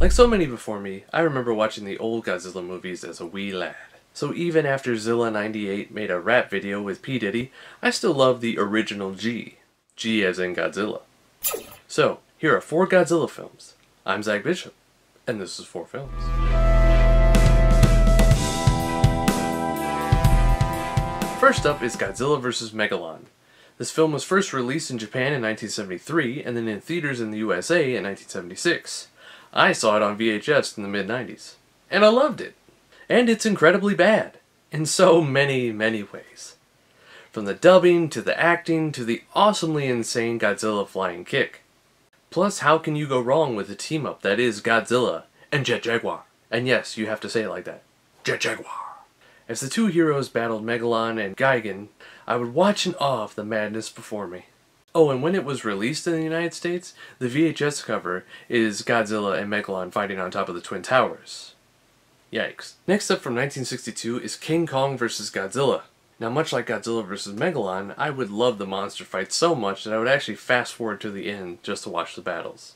Like so many before me, I remember watching the old Godzilla movies as a wee lad. So even after Zilla98 made a rap video with P. Diddy, I still love the original G. G as in Godzilla. So, here are 4 Godzilla films. I'm Zack Bishop, and this is 4 films. First up is Godzilla vs. Megalon. This film was first released in Japan in 1973, and then in theaters in the USA in 1976. I saw it on VHS in the mid-90s, and I loved it. And it's incredibly bad, in so many, many ways. From the dubbing, to the acting, to the awesomely insane Godzilla flying kick. Plus, how can you go wrong with a team-up that is Godzilla and Jet Jaguar? And yes, you have to say it like that. Jet Jaguar. As the two heroes battled Megalon and Gigan, I would watch in awe of the madness before me. Oh, and when it was released in the United States, the VHS cover is Godzilla and Megalon fighting on top of the Twin Towers. Yikes. Next up from 1962 is King Kong vs. Godzilla. Now, much like Godzilla vs. Megalon, I would love the monster fight so much that I would actually fast forward to the end just to watch the battles.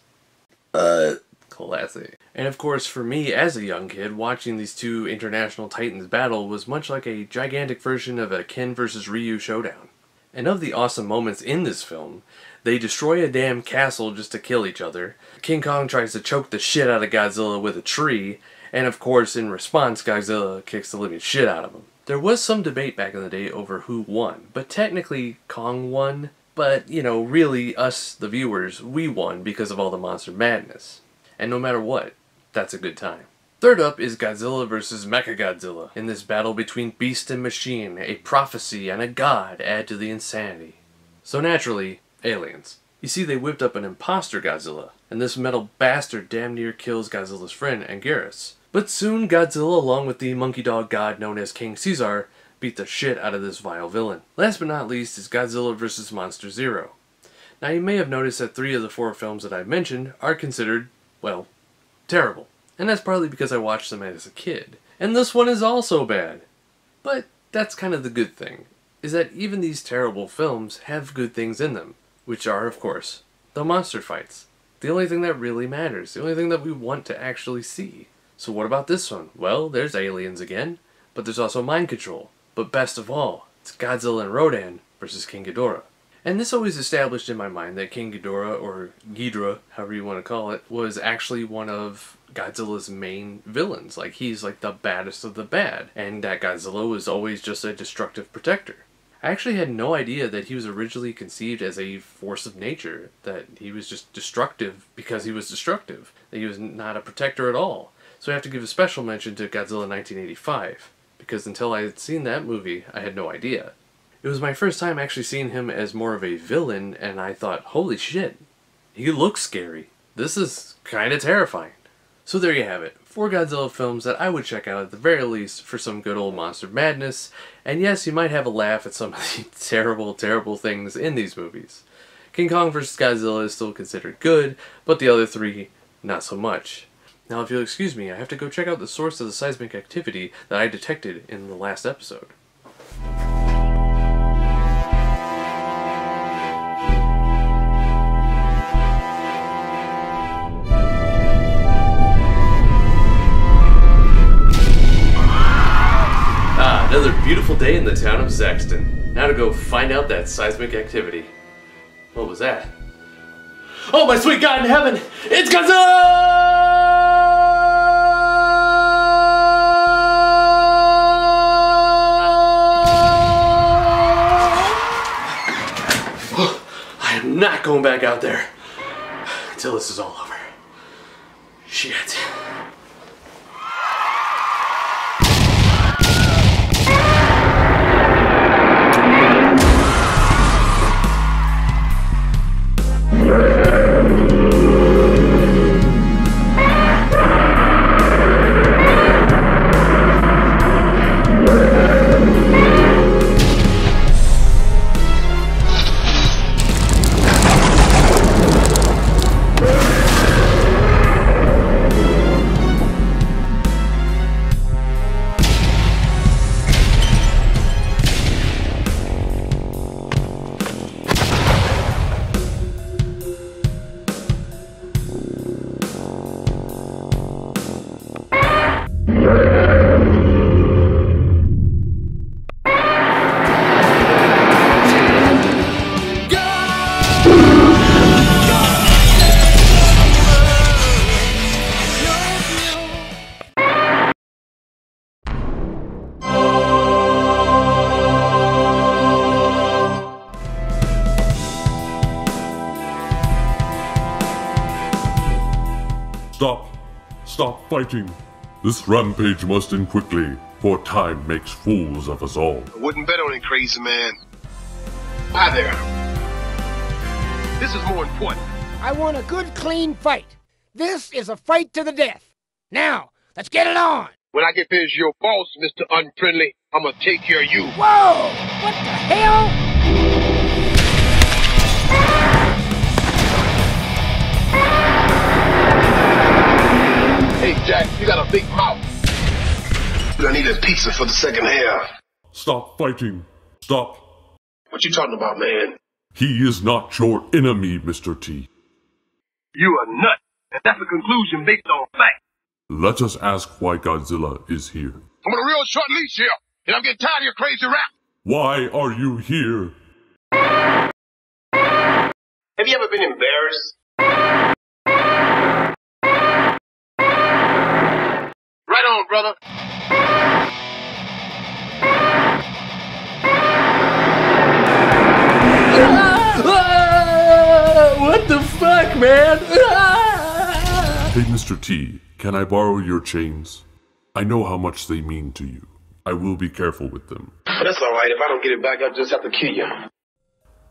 Classic. And of course, for me as a young kid, watching these two international titans battle was much like a gigantic version of a Ken vs. Ryu showdown. And of the awesome moments in this film, they destroy a damn castle just to kill each other, King Kong tries to choke the shit out of Godzilla with a tree, and of course, in response, Godzilla kicks the living shit out of him. There was some debate back in the day over who won, but technically Kong won, but, you know, really us, the viewers, we won because of all the monster madness. And no matter what, that's a good time. Third up is Godzilla vs. Mechagodzilla. In this battle between beast and machine, a prophecy and a god add to the insanity. So naturally, aliens. You see, they whipped up an imposter Godzilla, and this metal bastard damn near kills Godzilla's friend Anguirus. But soon Godzilla, along with the monkey dog god known as King Caesar, beat the shit out of this vile villain. Last but not least is Godzilla vs. Monster Zero. Now you may have noticed that 3 of the 4 films that I've mentioned are considered, well, terrible. And that's partly because I watched them as a kid. And this one is also bad. But that's kind of the good thing, is that even these terrible films have good things in them, which are, of course, the monster fights. The only thing that really matters, the only thing that we want to actually see. So what about this one? Well, there's aliens again, but there's also mind control. But best of all, it's Godzilla and Rodan versus King Ghidorah. And this always established in my mind that King Ghidorah, or Ghidra, however you want to call it, was actually one of Godzilla's main villains. Like, he's like the baddest of the bad, and that Godzilla was always just a destructive protector. I actually had no idea that he was originally conceived as a force of nature, that he was just destructive because he was destructive, that he was not a protector at all. So I have to give a special mention to Godzilla 1985, because until I had seen that movie, I had no idea. It was my first time actually seeing him as more of a villain, and I thought, holy shit, he looks scary. This is kinda terrifying. So there you have it, 4 Godzilla films that I would check out at the very least for some good old monster madness, and yes, you might have a laugh at some of the terrible, terrible things in these movies. King Kong vs. Godzilla is still considered good, but the other 3, not so much. Now if you'll excuse me, I have to go check out the source of the seismic activity that I detected in the last episode. Another beautiful day in the town of Zaxton. Now to go find out that seismic activity. What was that? Oh my sweet God in heaven! It's Godzilla! I am not going back out there until this is all over. Shit. Stop. Stop fighting. This rampage must end quickly, for time makes fools of us all. I wouldn't bet on it, crazy man. Hi there. This is more important. I want a good, clean fight. This is a fight to the death. Now, let's get it on. When I get finished your boss, Mr. Unfriendly, I'm gonna take care of you. Whoa! What the hell? Hey, Jack, you got a big mouth. I need a pizza for the second half. Stop fighting. Stop. What you talking about, man? He is not your enemy, Mr. T. You a nut. And that's a conclusion based on fact. Let us ask why Godzilla is here. I'm on a real short leash here, and I'm getting tired of your crazy rap. Why are you here? Have you ever been embarrassed? Right on, brother. What the fuck, man? Hey, Mr. T, can I borrow your chains? I know how much they mean to you. I will be careful with them. That's alright. If I don't get it back, I'll just have to kill you.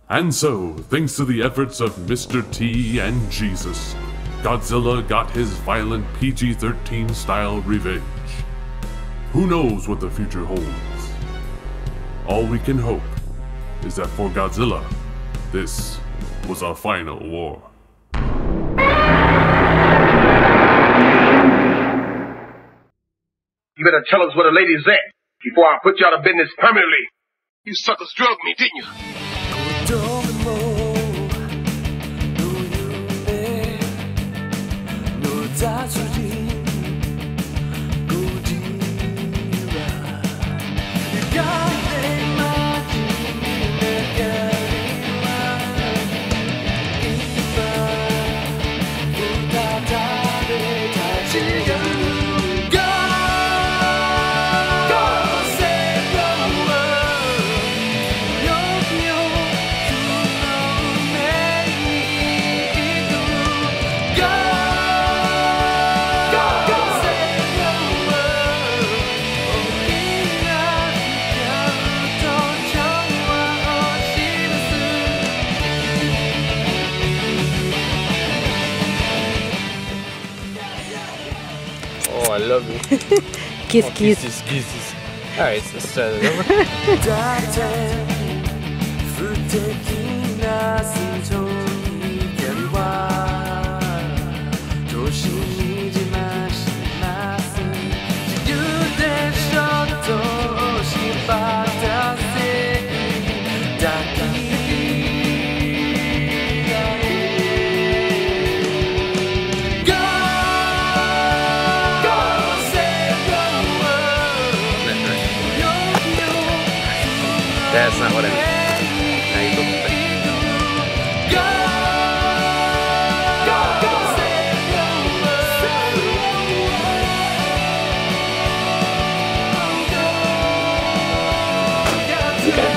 And so, thanks to the efforts of Mr. T and Jesus, Godzilla got his violent PG-13 style revenge. Who knows what the future holds? All we can hope is that for Godzilla, this was our final war. You better tell us where the lady's at before I put you out of business permanently. You suckers drugged me, didn't you? Oh, I love you. Kiss, Oh, kiss. Kisses. Alright, so let's start it That's not what I meant. Now you go back. Okay.